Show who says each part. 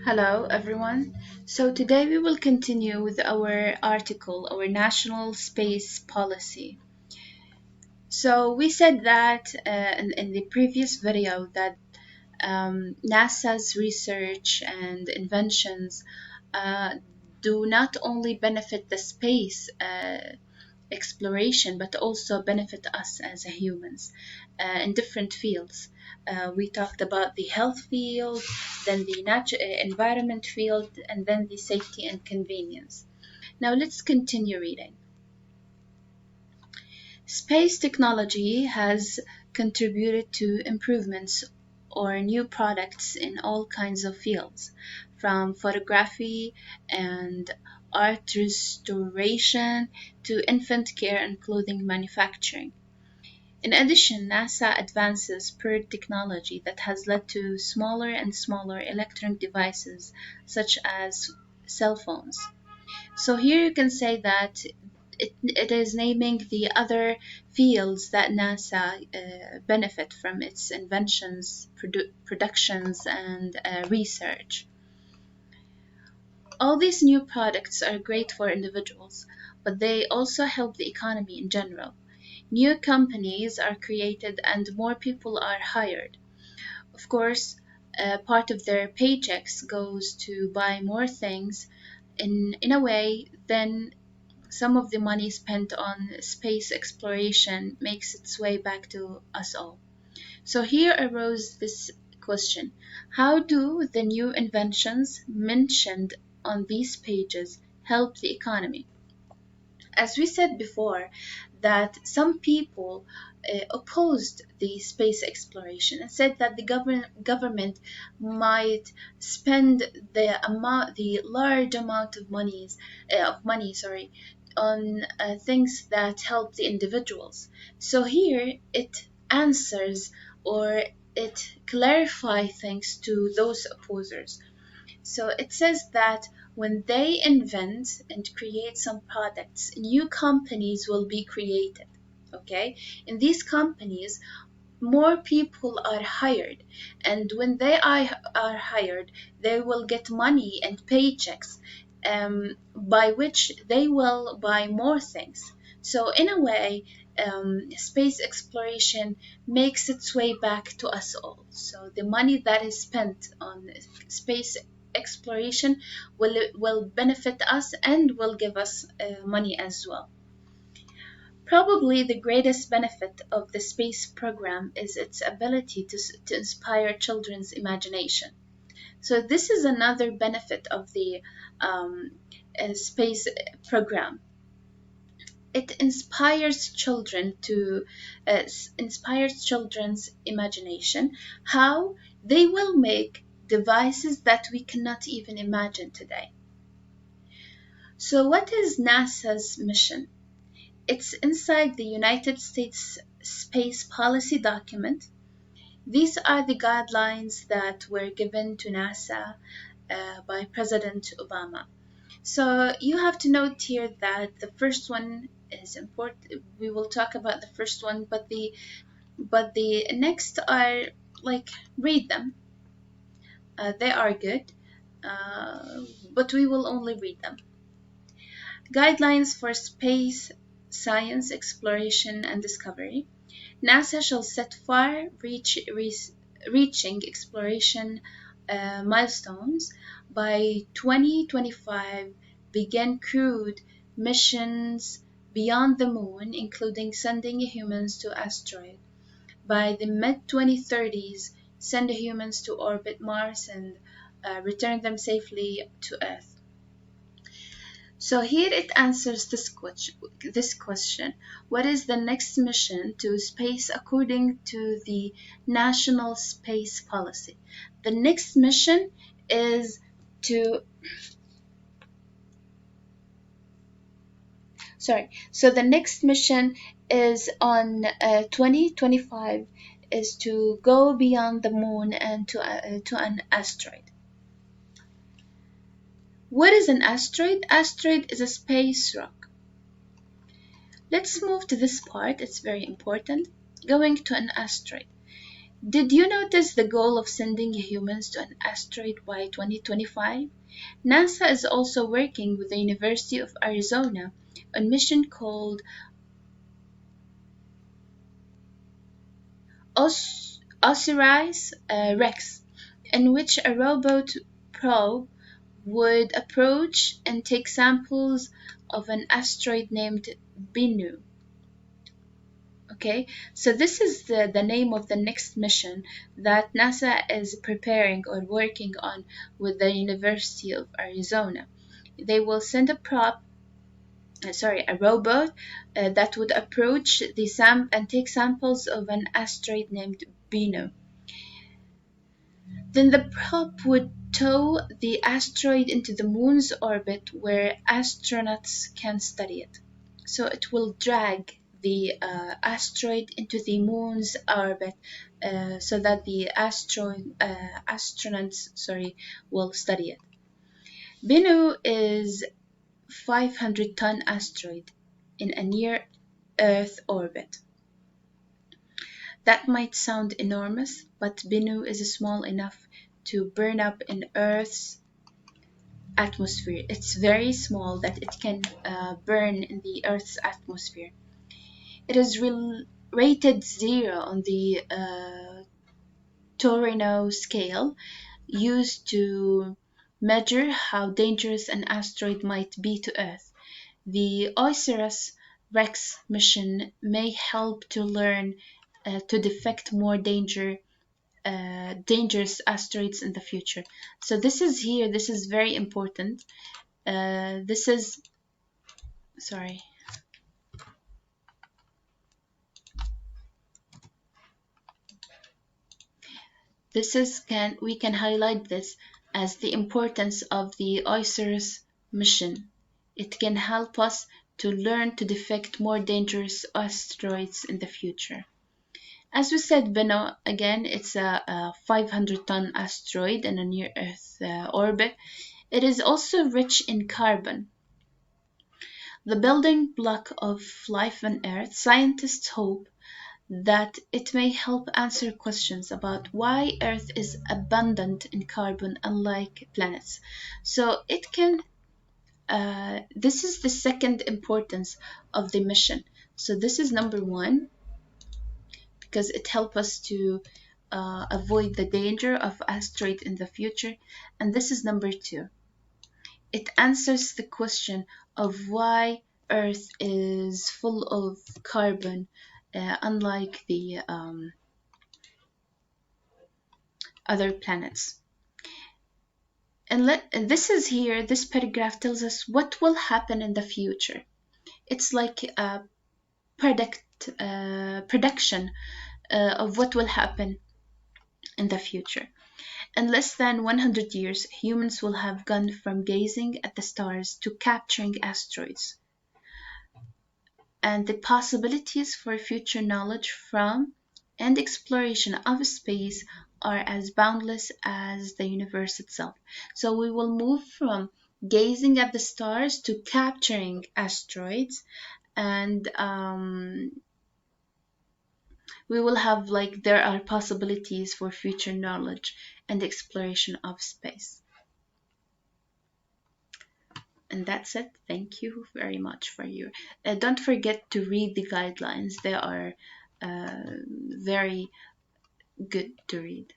Speaker 1: Hello, everyone. So, today we will continue with our article, our national space policy. So, we said that in the previous video that NASA's research and inventions uh, do not only benefit the space exploration, but also benefit us as humans in different fields. We talked about the health field, then the environment field, and then the safety and convenience. Now let's continue reading. Space technology has contributed to improvements or new products in all kinds of fields, from photography and art restoration to infant care and clothing manufacturing. In addition, NASA advances spurred technology that has led to smaller and smaller electronic devices such as cell phones. So here you can say that it is naming the other fields that NASA benefit from its inventions, productions, and research. All these new products are great for individuals, but they also help the economy in general. New companies are created and more people are hired. Of course, part of their paychecks goes to buy more things in a way, then some of the money spent on space exploration makes its way back to us all. So here arose this question: how do the new inventions mentioned on these pages help the economy? As we said before, that some people opposed the space exploration and said that the government might spend the large amount of money, on things that help the individuals. So here it answers, or it clarifies things to those opposers. So it says that when they invent and create some products, new companies will be created. Okay, in these companies, more people are hired, and when are hired, they will get money and paychecks, by which they will buy more things. So, in a way, space exploration makes its way back to us all. So, the money that is spent on space exploration will benefit us and will give us money as well. Probably the greatest benefit of the space program is its ability to inspire children's imagination. So, this is another benefit of the space program. It inspires children's imagination, how they will make devices that we cannot even imagine today. So, what is NASA's mission? It's inside the United States Space Policy document. These are the guidelines that were given to NASA by President Obama. So you have to note here that the first one is important. We will talk about the first one, but the next are like, read them. They are good, but we will only read them. Guidelines for space science exploration and discovery. NASA shall set far-reaching exploration milestones. By 2025, begin crewed missions beyond the moon, including sending humans to asteroids. By the mid-2030s, send humans to orbit Mars and return them safely to Earth. So here it answers this question: what is the next mission to space according to the National Space Policy? The next mission is to so the next mission is on 2025, is to go beyond the moon and to an asteroid. What is an asteroid? Asteroid is a space rock. Let's move to this part, it's very important. Going to an asteroid. Did you notice the goal of sending humans to an asteroid by 2025? NASA is also working with the University of Arizona on a mission called OSIRIS-REx, in which a robot probe would approach and take samples of an asteroid named Bennu. Okay, so this is the name of the next mission that NASA is preparing or working on with the University of Arizona. They will send a robot that would approach the and take samples of an asteroid named Bennu. Then the probe would tow the asteroid into the moon's orbit where astronauts can study it. So it will drag the asteroid into the moon's orbit so that the astronauts will study it. Bennu is 500-ton asteroid in a near Earth orbit. That might sound enormous, but Bennu is small enough to burn up in Earth's atmosphere. It's very small that it can burn in the Earth's atmosphere. It is rated 0 on the Torino scale, used to measure how dangerous an asteroid might be to Earth. The OSIRIS-REx mission may help to learn to detect more dangerous asteroids in the future. So this is very important. This is, sorry. We can highlight this as the importance of the OSIRIS mission. It can help us to learn to detect more dangerous asteroids in the future. As we said, Bennu, again, it's a 500-ton asteroid in a near-Earth orbit. It is also rich in carbon, the building block of life on Earth. Scientists hope that it may help answer questions about why Earth is abundant in carbon unlike planets. So it can, this is the second importance of the mission. So this is number one, because it helps us to avoid the danger of asteroid in the future. And this is number two. It answers the question of why Earth is full of carbon, unlike the other planets. And this paragraph tells us what will happen in the future. It's like a prediction of what will happen in the future. In less than 100 years, humans will have gone from gazing at the stars to capturing asteroids. And the possibilities for future knowledge from and exploration of space are as boundless as the universe itself. So we will move from gazing at the stars to capturing asteroids, and we will have there are possibilities for future knowledge and exploration of space. And that's it. Thank you very much for your. Don't forget to read the guidelines. They are very good to read.